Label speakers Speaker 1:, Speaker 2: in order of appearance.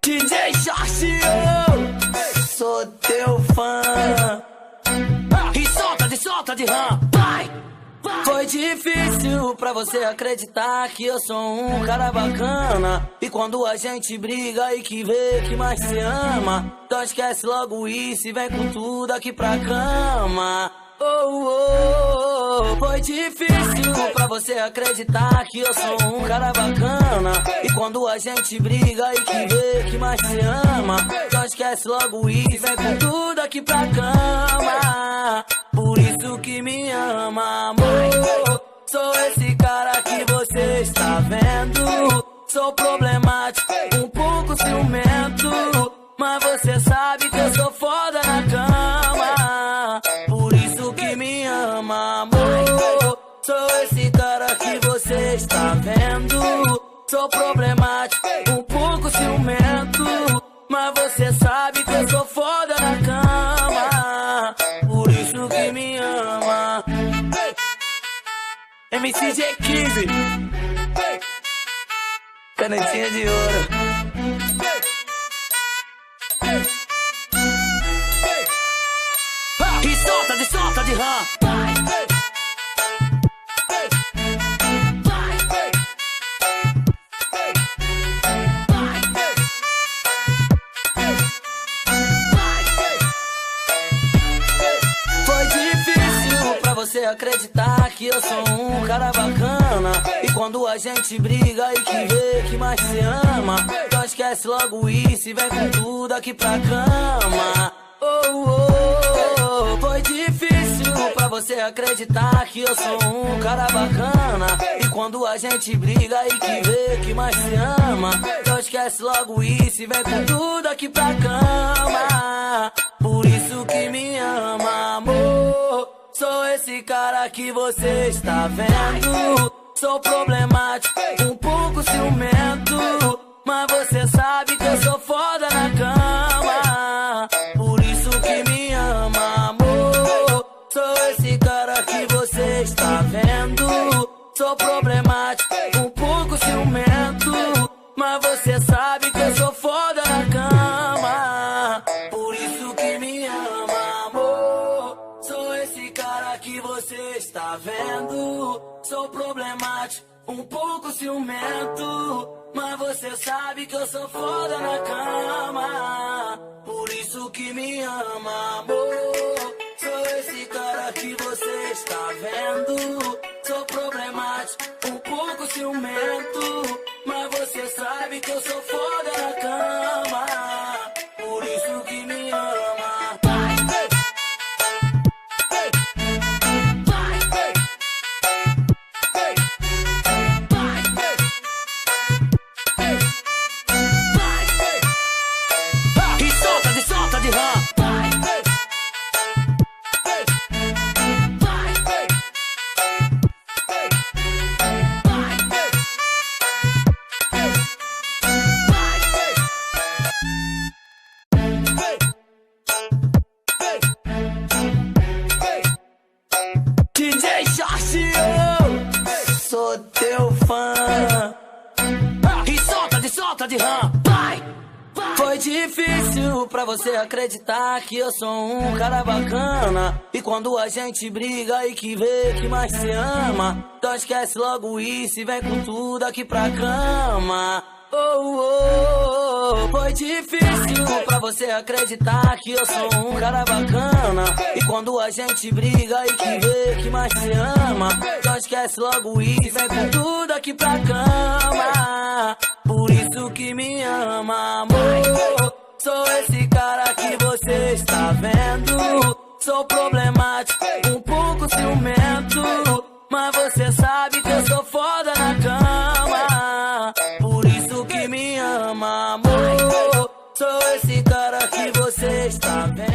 Speaker 1: DJ Jorge, sou teu fã. E solta de rã, vai! Foi difícil pra você acreditar que eu sou um cara bacana. E quando a gente briga e que vê que mais se ama, então esquece logo isso e vem com tudo aqui pra cama. Foi difícil pra você acreditar que eu sou um cara bacana. E quando a gente briga e que vê que mais se ama, então esquece logo isso e vem com tudo aqui pra cama. Por isso que me ama, amor. Sou esse cara que você está vendo. Sou problemático, um pouco ciumento, mas você sabe que eu sou foda na cama. Por isso que me ama, amor. Sou esse cara que você está vendo. Sou problemático, um pouco ciumento, mas você sabe que eu sou foda na cama. Por isso que me ama. MCG15, canetinha de ouro. E solta de rã. Foi difícil pra você acreditar que eu sou um cara bacana. E quando a gente briga e que vê que mais se ama, então esquece logo isso e vem com tudo aqui pra cama. Foi difícil pra você acreditar que eu sou um cara bacana. E quando a gente briga e que vê que mais se ama, então esquece logo isso e vem com tudo aqui pra cama. Por isso que me ama, amor. Sou esse cara que você está vendo. Sou problemático, um pouco ciumento, mas você sabe que eu sou foda na cama. Por isso que me ama, amor. Sou esse cara que você está vendo. Sou problemático, um pouco ciumento, mas você sabe que eu sou foda na cama. Por isso que me ama, amor. Sou esse cara que você está vendo. Sou problemático, um pouco ciumento, mas você sabe que eu sou foda na cama. Por isso que me ama, amor. Sou esse cara que você está vendo. Sou problemático, um pouco ciumento, mas você sabe que eu sou foda na cama. Por isso que me ama. E solta de rã. DJ Jorge, sou teu fã. E solta de rã, vai! Foi difícil pra você acreditar que eu sou um cara bacana. E quando a gente briga e que vê que mais se ama, então esquece logo isso e vem com tudo aqui pra cama. Foi difícil pra você acreditar que eu sou um cara bacana. E quando a gente briga e que vê que mais se ama, então esquece logo isso e vem com tudo aqui pra cama. Por isso que me ama, amor. Sou esse cara que você está vendo. Sou problemático, um pouco ciumento, mas você sabe que eu sou foda na cama. Por isso que me ama, amor. Sou esse cara que você está vendo.